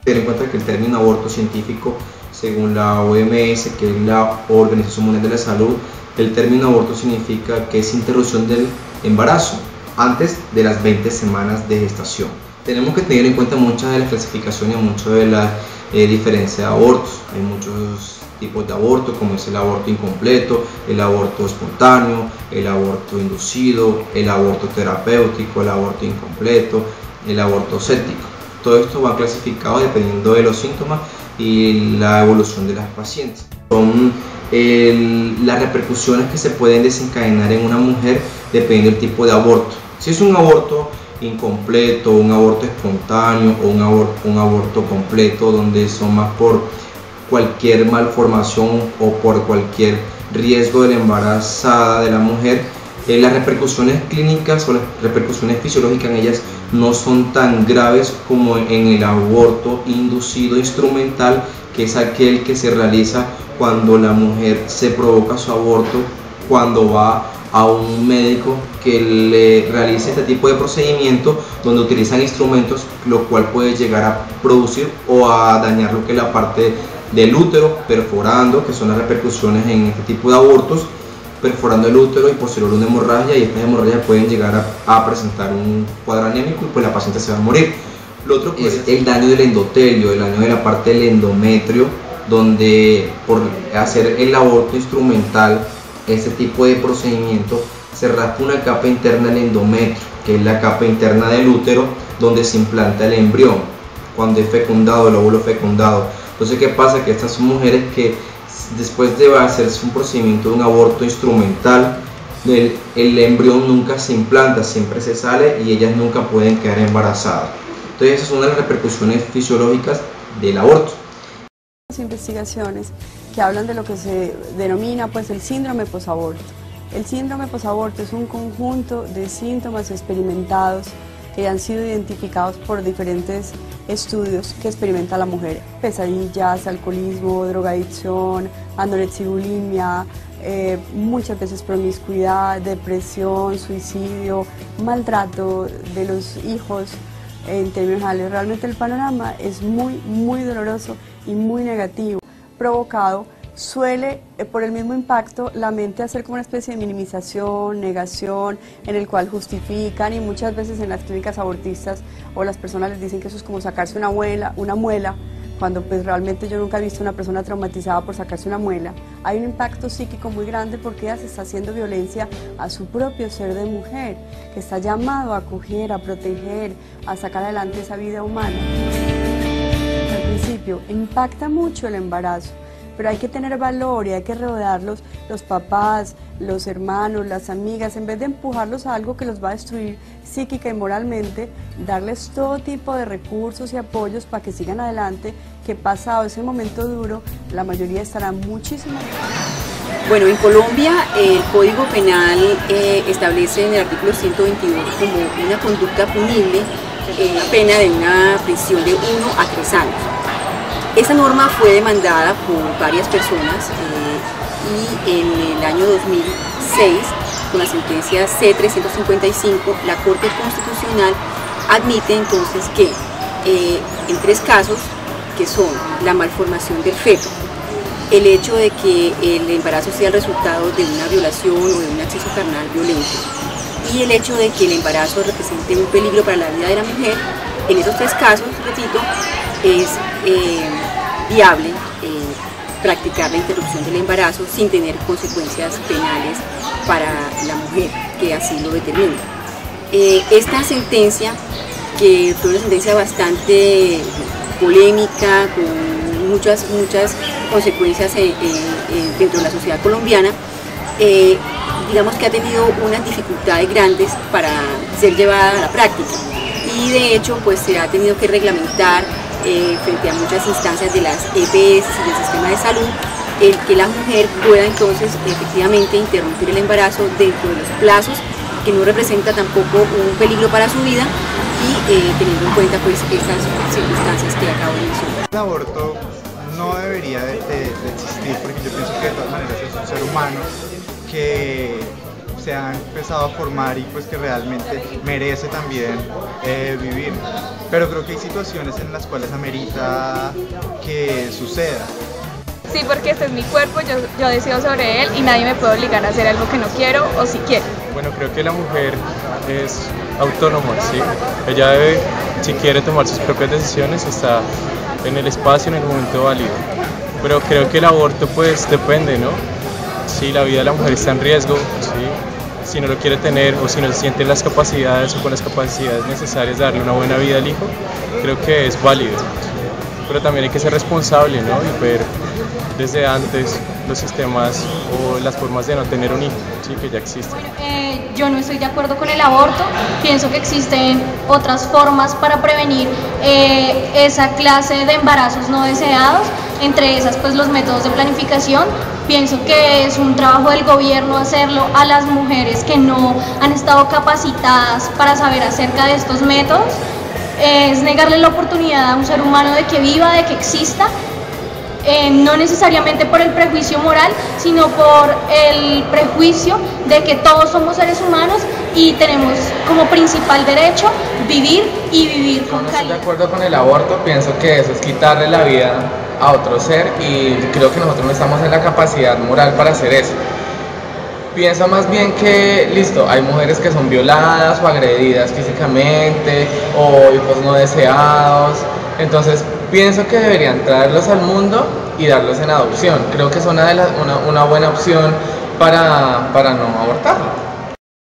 Tener en cuenta que el término aborto científico, según la OMS, que es la Organización Mundial de la Salud, el término aborto significa que es interrupción del embarazo antes de las 20 semanas de gestación. Tenemos que tener en cuenta muchas de las clasificaciones, muchas de las diferencias de abortos. Hay muchos tipos de aborto, como es el aborto incompleto, el aborto espontáneo, el aborto inducido, el aborto terapéutico, el aborto incompleto, el aborto séptico. Todo esto va clasificado dependiendo de los síntomas y la evolución de las pacientes. Son las repercusiones que se pueden desencadenar en una mujer dependiendo del tipo de aborto. Si es un aborto incompleto, un aborto espontáneo o un aborto completo, donde son más por cualquier malformación o por cualquier riesgo de la embarazada de la mujer, las repercusiones clínicas o las repercusiones fisiológicas en ellas no son tan graves como en el aborto inducido instrumental, que es aquel que se realiza cuando la mujer se provoca su aborto, cuando va a un médico que le realice este tipo de procedimiento, donde utilizan instrumentos, lo cual puede llegar a producir o a dañar lo que es la parte del útero, perforando, que son las repercusiones en este tipo de abortos, perforando el útero y posterior una hemorragia, y estas hemorragias pueden llegar a presentar un cuadro anémico y pues la paciente se va a morir. Lo otro es el daño del endotelio, el daño de la parte del endometrio, donde por hacer el aborto instrumental, este tipo de procedimiento, se raspa una capa interna del endometrio, que es la capa interna del útero, donde se implanta el embrión cuando es fecundado, el óvulo fecundado. Entonces, ¿qué pasa? Que estas son mujeres que después de hacerse un procedimiento de un aborto instrumental, el embrión nunca se implanta, siempre se sale y ellas nunca pueden quedar embarazadas. Entonces, esas son las repercusiones fisiológicas del aborto. Investigaciones que hablan de lo que se denomina pues el síndrome posaborto. El síndrome posaborto es un conjunto de síntomas experimentados que han sido identificados por diferentes estudios que experimenta la mujer: pesadillas, alcoholismo, drogadicción, anorexia y bulimia, muchas veces promiscuidad, depresión, suicidio, maltrato de los hijos. En términos generales, realmente el panorama es muy doloroso y muy negativo. Provocado, suele, por el mismo impacto, la mente hacer como una especie de minimización, negación, en el cual justifican, y muchas veces en las clínicas abortistas o las personas les dicen que eso es como sacarse una muela, cuando pues realmente yo nunca he visto una persona traumatizada por sacarse una muela. Hay un impacto psíquico muy grande porque ella se está haciendo violencia a su propio ser de mujer, que está llamado a acoger, a proteger, a sacar adelante esa vida humana. Al principio impacta mucho el embarazo, pero hay que tener valor y hay que rodearlos, los papás, los hermanos, las amigas, en vez de empujarlos a algo que los va a destruir psíquica y moralmente, darles todo tipo de recursos y apoyos para que sigan adelante, que pasado ese momento duro, la mayoría estará muchísimo mejor. Bueno, en Colombia el Código Penal establece en el artículo 122 como una conducta punible una pena de una prisión de 1 a 3 años. Esta norma fue demandada por varias personas y en el año 2006, con la sentencia C-355, la Corte Constitucional admite entonces que en 3 casos, que son la malformación del feto, el hecho de que el embarazo sea el resultado de una violación o de un acceso carnal violento, y el hecho de que el embarazo represente un peligro para la vida de la mujer, en esos 3 casos, repito, es viable practicar la interrupción del embarazo sin tener consecuencias penales para la mujer que así lo determine. Esta sentencia, que fue una sentencia bastante polémica, con muchas consecuencias dentro de la sociedad colombiana, digamos que ha tenido unas dificultades grandes para ser llevada a la práctica, y de hecho pues se ha tenido que reglamentar frente a muchas instancias de las EPS y del sistema de salud, el que la mujer pueda entonces efectivamente interrumpir el embarazo dentro de los plazos, que no representa tampoco un peligro para su vida, y teniendo en cuenta pues estas circunstancias que acabo de mencionar. El aborto no debería de existir, porque yo pienso que de todas maneras es un ser humano que se ha empezado a formar y pues que realmente merece también vivir. Pero creo que hay situaciones en las cuales amerita que suceda. Sí, porque este es mi cuerpo, yo decido sobre él y nadie me puede obligar a hacer algo que no quiero o si quiero. Bueno, creo que la mujer es autónoma, ¿sí? Ella debe, si quiere tomar sus propias decisiones, está en el espacio, en el momento válido. Pero creo que el aborto pues depende, ¿no? Si la vida de la mujer está en riesgo, ¿sí? Si no lo quiere tener o si no siente las capacidades o con las capacidades necesarias de darle una buena vida al hijo, creo que es válido. Pero también hay que ser responsable, ¿no? Y ver desde antes los sistemas o las formas de no tener un hijo, sí, que ya existen. Yo no estoy de acuerdo con el aborto, pienso que existen otras formas para prevenir esa clase de embarazos no deseados, entre esas pues los métodos de planificación. Pienso que es un trabajo del gobierno hacerlo a las mujeres que no han estado capacitadas para saber acerca de estos métodos. Es negarle la oportunidad a un ser humano de que viva, de que exista, no necesariamente por el prejuicio moral, sino por el prejuicio de que todos somos seres humanos y tenemos como principal derecho vivir y vivir con calidad. No estoy de acuerdo con el aborto, pienso que eso es quitarle la vida a otro ser y creo que nosotros no estamos en la capacidad moral para hacer eso. Pienso más bien que, listo, hay mujeres que son violadas o agredidas físicamente o hijos no deseados, entonces pienso que deberían traerlos al mundo y darlos en adopción. Creo que es una buena opción para no abortarlo.